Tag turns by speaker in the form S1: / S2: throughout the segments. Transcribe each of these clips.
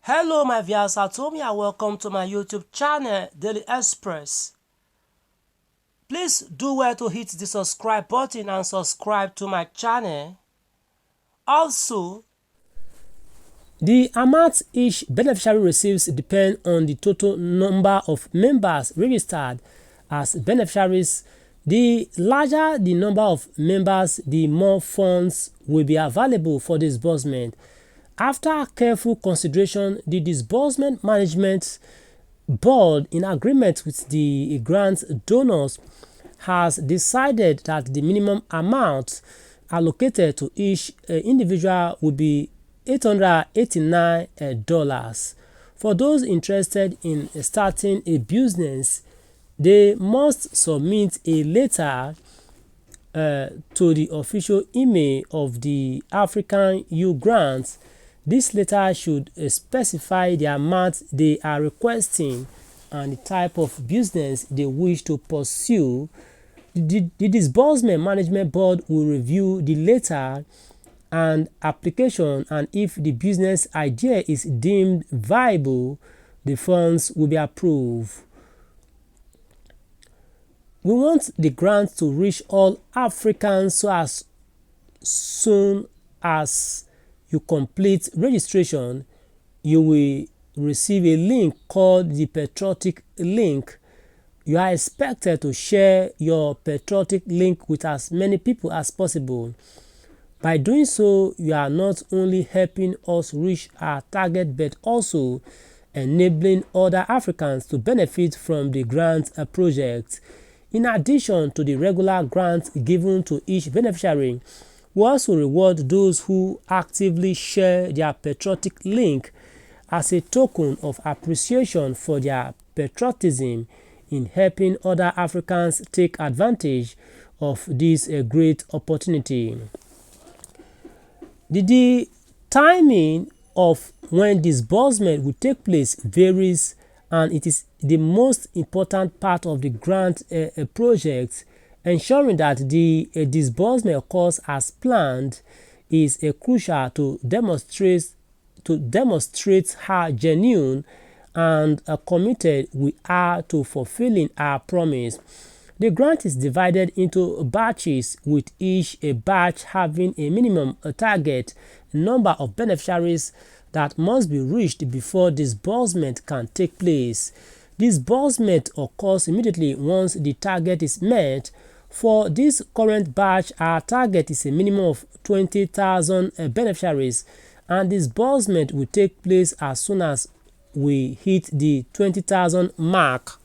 S1: Hello my viewers at home and welcome to my YouTube channel Daily Express. Please do well to hit the subscribe button and subscribe to my channel. Also, the amount each beneficiary receives depend on the total number of members registered as beneficiaries. The larger the number of members, the more funds will be available for disbursement. After careful consideration, the Disbursement Management Board, in agreement with the grant donors, has decided that the minimum amount allocated to each individual will be $889. For those interested in starting a business, they must submit a letter to the official email of the African Youth Grant. This letter should specify the amount they are requesting and the type of business they wish to pursue. The Disbursement Management Board will review the letter and application, and if the business idea is deemed viable, the funds will be approved. We want the grant to reach all Africans, so as soon as you complete registration, you will receive a link called the Patriotic Link. You are expected to share your Patriotic Link with as many people as possible. By doing so, you are not only helping us reach our target but also enabling other Africans to benefit from the grant project. In addition to the regular grants given to each beneficiary, we also reward those who actively share their Patriotic Link as a token of appreciation for their patriotism in helping other Africans take advantage of this great opportunity. The timing of when disbursement will take place varies, and it is the most important part of the grant project. Ensuring that the disbursement occurs as planned is crucial to demonstrate how genuine and committed we are to fulfilling our promise. The grant is divided into batches, with each batch having a minimum target number of beneficiaries that must be reached before disbursement can take place. Disbursement occurs immediately once the target is met. For this current batch, our target is a minimum of 20,000 beneficiaries, and disbursement will take place as soon as we hit the 20,000 mark.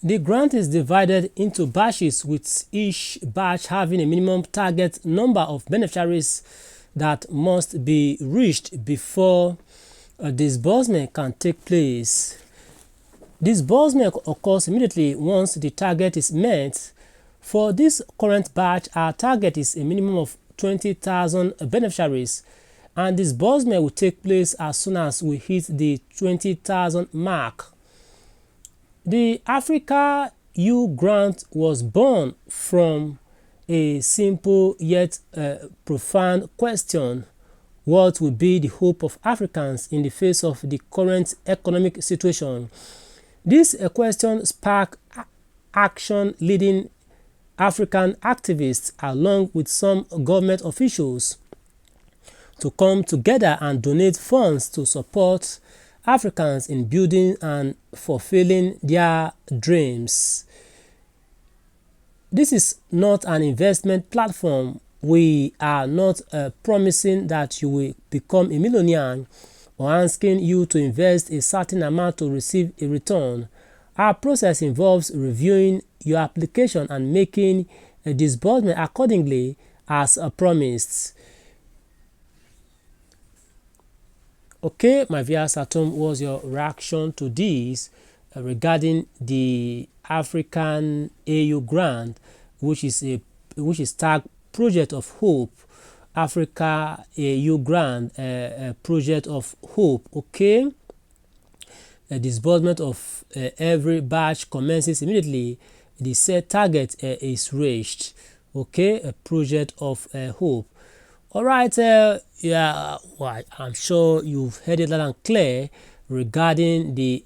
S1: The grant is divided into batches, with each batch having a minimum target number of beneficiaries that must be reached before disbursement can take place. Disbursement occurs immediately once the target is met. For this current batch, our target is a minimum of 20,000 beneficiaries, and disbursement will take place as soon as we hit the 20,000 mark. The Africa Youth Grant was born from a simple yet profound question: what will be the hope of Africans in the face of the current economic situation? This question sparked action, leading African activists along with some government officials to come together and donate funds to support Africans in building and fulfilling their dreams. This is not an investment platform. We are not promising that you will become a millionaire or asking you to invest a certain amount to receive a return. Our process involves reviewing your application and making a disbursement accordingly as promised. Okay, my viewers at home, what's your reaction to this regarding the African AU grant, which is tagged Project of Hope? Africa AU grant, Project of Hope. Okay, the disbursement of every batch commences immediately the set target is reached. Okay, a Project of Hope. All right, yeah, well, I'm sure you've heard it loud and clear regarding the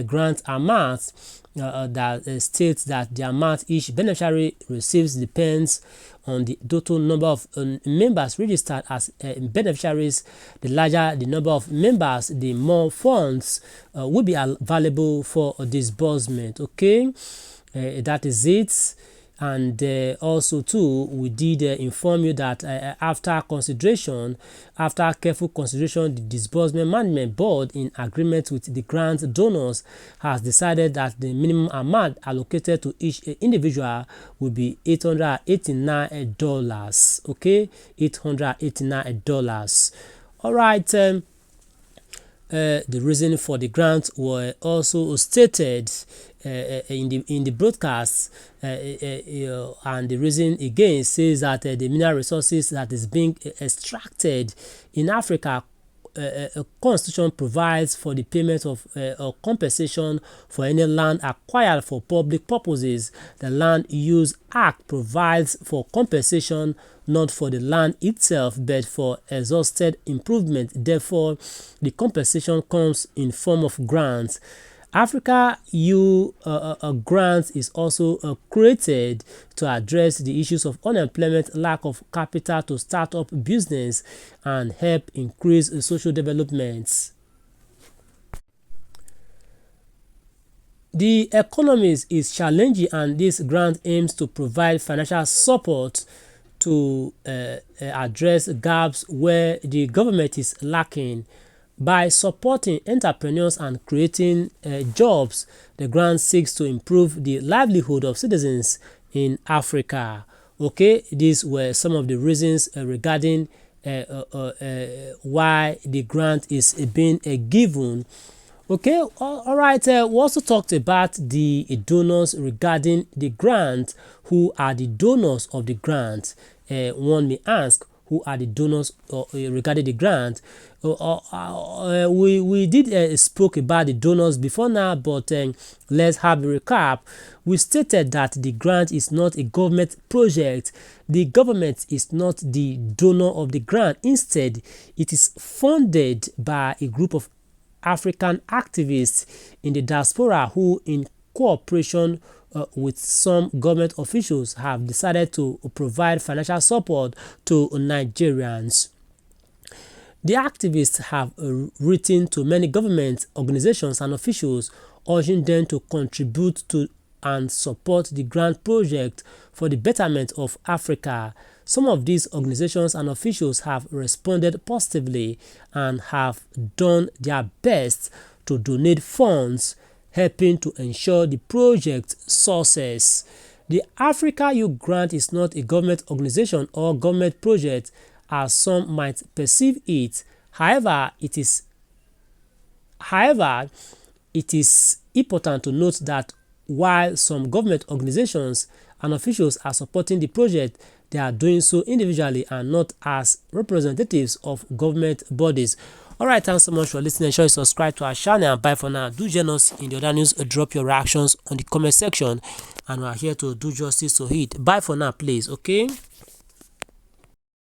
S1: grant amount that states that the amount each beneficiary receives depends on the total number of members registered as beneficiaries. The larger the number of members, the more funds will be available for disbursement. Okay, that is it. And also too, we did inform you that after careful consideration, the Disbursement Management Board, in agreement with the grant donors, has decided that the minimum amount allocated to each individual will be $889. Okay, $889. All right. The reason for the grant were also stated in the broadcast, and the reason again says that the mineral resources that is being extracted in Africa, a constitution provides for the payment of compensation for any land acquired for public purposes. The Land Use Act provides for compensation not for the land itself but for exhausted improvement. Therefore, the compensation comes in form of grants. Africa U grant is also created to address the issues of unemployment, lack of capital to start up business, and help increase social development. The economy is challenging, and this grant aims to provide financial support to address gaps where the government is lacking. By supporting entrepreneurs and creating jobs, the grant seeks to improve the livelihood of citizens in Africa. Okay, these were some of the reasons regarding why the grant is being given. Okay, all right. We also talked about the donors regarding the grant. Who are the donors of the grant? One may ask, who are the donors regarding the grant? We did spoke about the donors before now, but let's have a recap. We stated that the grant is not a government project. The government is not the donor of the grant. Instead, it is funded by a group of African activists in the diaspora who, in cooperation with some government officials, have decided to provide financial support to Nigerians. The activists have written to many government organizations and officials urging them to contribute to and support the grant project for the betterment of Africa. Some of these organizations and officials have responded positively and have done their best to donate funds, helping to ensure the project's success. The Africa U Grant is not a government organization or government project as some might perceive it. However, it is important to note that while some government organizations and officials are supporting the project, they are doing so individually and not as representatives of government bodies. Alright, thanks so much for listening. Ensure you subscribe to our channel, and bye for now. Do join us in the other news. Drop your reactions on the comment section, and we are here to do justice to it. Bye for now, please. Okay.